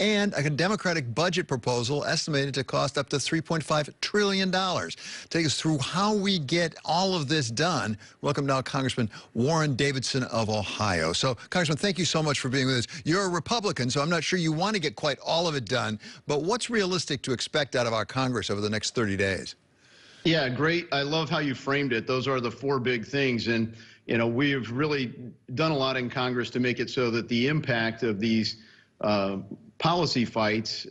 and a Democratic budget proposal estimated to cost up to $3.5 trillion. Take us through how we get all of this done. Welcome now, Congressman Warren Davidson of Ohio. So, Congressman, thank you so much for being with us. You're a Republican, so I'm not sure you want to get quite all of it done, but what's realistic to expect out of our Congress over the next 30 days? Yeah, great. I love how you framed it. Those are the four big things. And, you know, we've really done a lot in Congress to make it so that the impact of these policy fights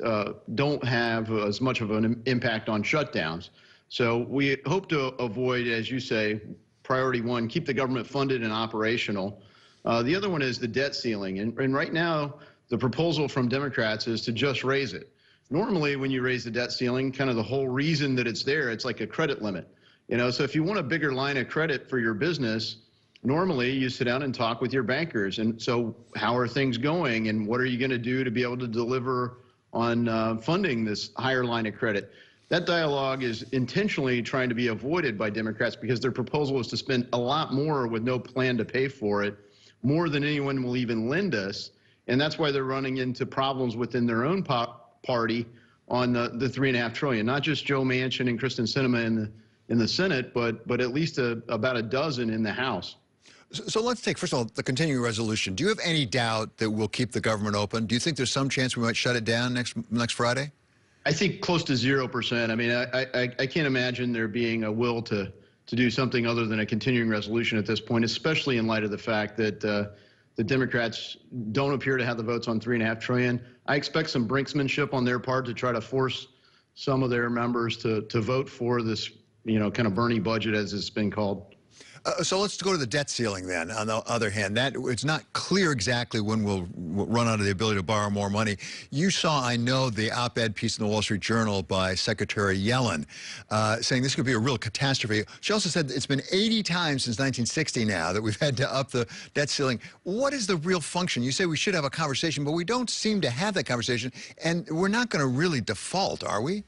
don't have as much of an impact on shutdowns. So we hope to avoid, as you say, priority one, keep the government funded and operational. The other one is the debt ceiling. And right now, the proposal from Democrats is to just raise it. Normally, when you raise the debt ceiling, kind of the whole reason that it's there, it's like a credit limit. You know, so if you want a bigger line of credit for your business, normally you sit down and talk with your bankers. And so how are things going and what are you going to do to be able to deliver on funding this higher line of credit? That dialogue is intentionally trying to be avoided by Democrats because their proposal is to spend a lot more with no plan to pay for it, more than anyone will even lend us. And that's why they're running into problems within their own party on the $3.5 trillion. Not just Joe Manchin and Kristen Sinema in the Senate, but at least about a dozen in the House. So let's take, first of all, the continuing resolution. Do you have any doubt that we'll keep the government open? Do you think there's some chance we might shut it down next Friday? I think close to 0%. I mean, I can't imagine there being a will to do something other than a continuing resolution at this point, especially in light of the fact that the Democrats don't appear to have the votes on $3.5 trillion. I expect some brinksmanship on their part to try to force some of their members to vote for this, you know, kind of Bernie budget, as it's been called. So let's go to the debt ceiling then. On the other hand, that it's not clear exactly when we'll run out of the ability to borrow more money. You saw, I know, the op-ed piece in the Wall Street Journal by Secretary Yellen saying this could be a real catastrophe. She also said it's been 80 times since 1960 now that we've had to up the debt ceiling. What is the real function? You say we should have a conversation, but we don't seem to have that conversation, and we're not going to really default, are we?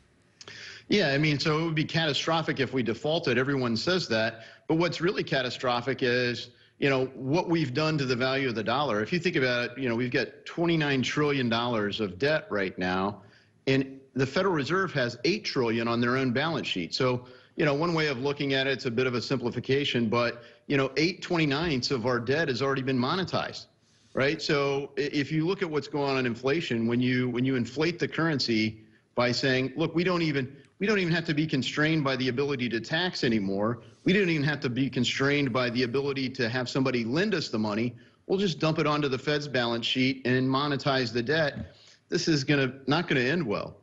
Yeah, I mean, so it would be catastrophic if we defaulted. Everyone says that. But what's really catastrophic is, you know, what we've done to the value of the dollar. If you think about it, you know, we've got $29 trillion of debt right now, and the Federal Reserve has $8 trillion on their own balance sheet. So, you know, one way of looking at it, it's a bit of a simplification, but, you know, 8/29 of our debt has already been monetized, right? So if you look at what's going on in inflation, when you inflate the currency by saying, look, we don't even have to be constrained by the ability to tax anymore. We don't even have to be constrained by the ability to have somebody lend us the money. We'll just dump it onto the Fed's balance sheet and monetize the debt. This is not going to end well.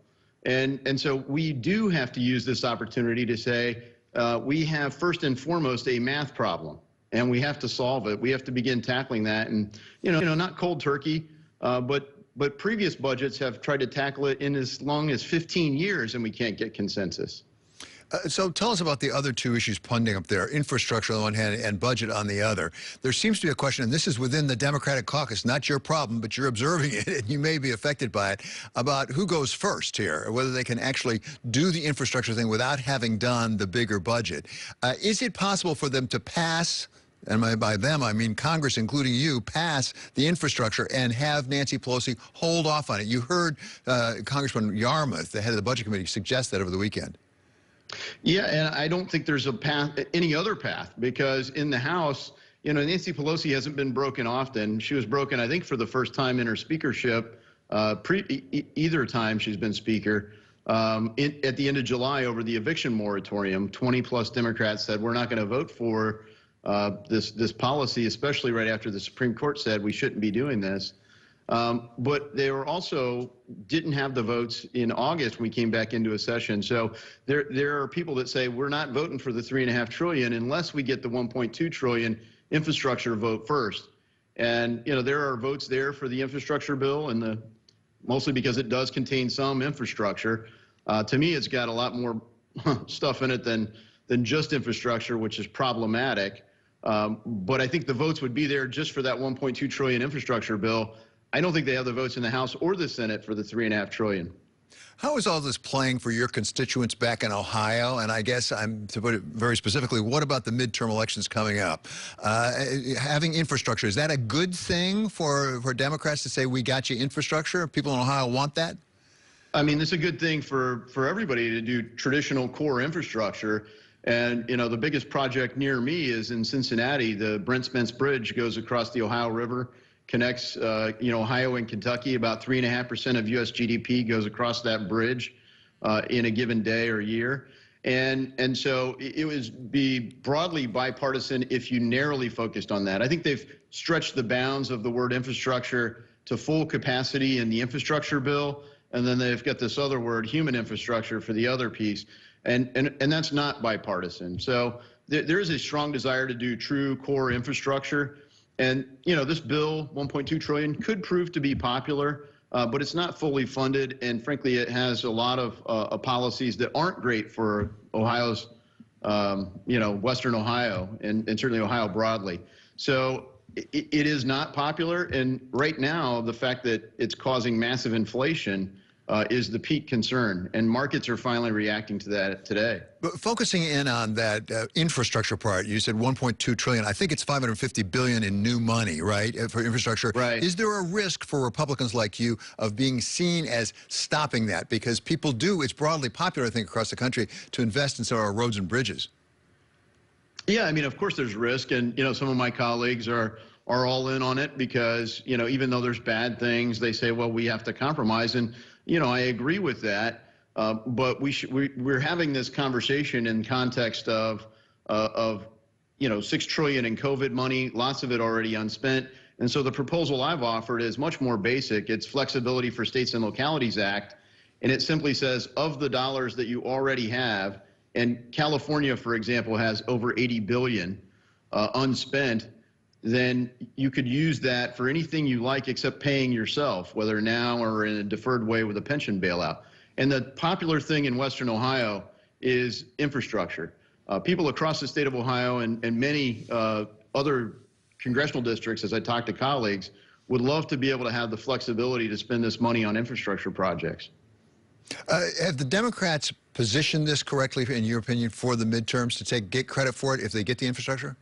And so we do have to use this opportunity to say we have first and foremost a math problem, and we have to solve it. We have to begin tackling that, and you know, not cold turkey, but previous budgets have tried to tackle it in as long as 15 years, and we can't get consensus. So tell us about the other two issues pending up there, infrastructure on the one hand and budget on the other. There seems to be a question, and this is within the Democratic caucus, not your problem, but you're observing it, and you may be affected by it, about who goes first here, or whether they can actually do the infrastructure thing without having done the bigger budget. Is it possible for them to pass, and by them I mean Congress, including you, pass the infrastructure and have Nancy Pelosi hold off on it? You heard Congressman Yarmouth, the head of the Budget Committee, suggest that over the weekend. Yeah, and I don't think there's a path, any other path, because in the House, you know, Nancy Pelosi hasn't been broken often. She was broken, I think, for the first time in her speakership, either time she's been speaker, at the end of July over the eviction moratorium. 20-plus Democrats said we're not going to vote for this policy, especially right after the Supreme Court said we shouldn't be doing this. But they were also didn't have the votes in August when we came back into a session. So there are people that say we're not voting for the $3.5 trillion unless we get the $1.2 trillion infrastructure vote first. And you know, there are votes there for the infrastructure bill, and mostly because it does contain some infrastructure. To me, it's got a lot more stuff in it than just infrastructure, which is problematic. But I think the votes would be there just for that $1.2 trillion infrastructure bill. I don't think they have the votes in the House or the Senate for the $3.5 trillion. How is all this playing for your constituents back in Ohio? And I guess to put it very specifically, what about the midterm elections coming up? Having infrastructure, is that a good thing for Democrats to say, we got you infrastructure? People in Ohio want that? I mean, it's a good thing for everybody to do traditional core infrastructure. And, you know, the biggest project near me is in Cincinnati. The Brent Spence Bridge goes across the Ohio River, connects, Ohio and Kentucky. About 3.5% of U.S. GDP goes across that bridge in a given day or year. And so it would be broadly bipartisan if you narrowly focused on that. I think they've stretched the bounds of the word infrastructure to full capacity in the infrastructure bill. And then they've got this other word, human infrastructure, for the other piece. And that's not bipartisan. So there is a strong desire to do true core infrastructure. And, you know, this bill, $1.2 trillion, could prove to be popular, but it's not fully funded. And frankly, it has a lot of policies that aren't great for Ohio's, Western Ohio and certainly Ohio broadly. So it is not popular. And right now, the fact that it's causing massive inflation is the peak concern, and markets are finally reacting to that today. But focusing in on that infrastructure part, you said $1.2 trillion. I think it's $550 billion in new money, right, for infrastructure. Right. Is there a risk for Republicans like you of being seen as stopping that? Because people do, it's broadly popular, I think, across the country to invest in some of our roads and bridges. Yeah, I mean, of course there's risk, and, you know, some of my colleagues are all in on it because, you know, even though there's bad things, they say, well, we have to compromise. And, you know, I agree with that, but we're having this conversation in context of $6 trillion in COVID money, lots of it already unspent. And so the proposal I've offered is much more basic. It's Flexibility for States and Localities Act, and it simply says, of the dollars that you already have, and California, for example, has over $80 billion unspent, then you could use that for anything you like except paying yourself, whether now or in a deferred way with a pension bailout. And the popular thing in Western Ohio is infrastructure. People across the state of Ohio and many other congressional districts, as I talk to colleagues, would love to be able to have the flexibility to spend this money on infrastructure projects. Have the Democrats positioned this correctly, in your opinion, for the midterms to get credit for it if they get the infrastructure?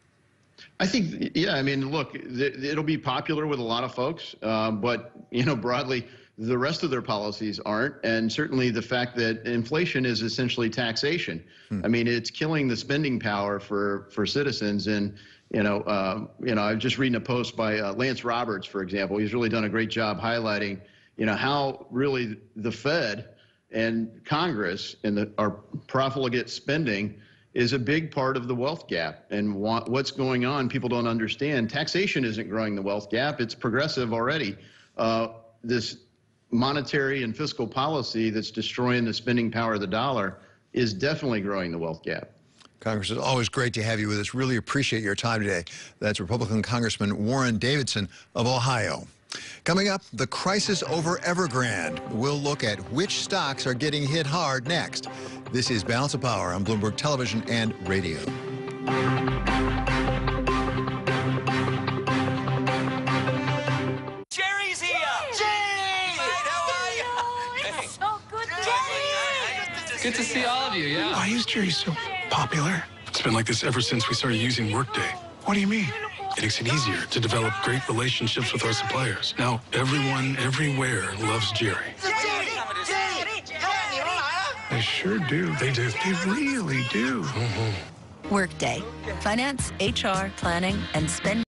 I think, yeah, I mean, look, it'll be popular with a lot of folks, but, you know, broadly, the rest of their policies aren't. And certainly the fact that inflation is essentially taxation. I mean, it's killing the spending power for citizens. And, I was just reading a post by Lance Roberts, for example. He's really done a great job highlighting, how really the Fed and Congress and our profligate spending is a big part of the wealth gap. And what's going on, people don't understand. Taxation isn't growing the wealth gap. It's progressive already. This monetary and fiscal policy that's destroying the spending power of the dollar is definitely growing the wealth gap. Congress, it's always great to have you with us. Really appreciate your time today. That's Republican Congressman Warren Davidson of Ohio. Coming up, the crisis over Evergrande. We'll look at which stocks are getting hit hard next. This is Balance of Power on Bloomberg Television and Radio. Jerry's here! Jerry! How are you? It's so good, Jerry! Good to see all of you, yeah. Why is Jerry so popular? It's been like this ever since we started using Workday. What do you mean? It makes it easier to develop great relationships with our suppliers. Now, everyone, everywhere loves Jerry. They sure do. They do. They really do. Mm-hmm. Workday. Finance, HR, planning, and spending.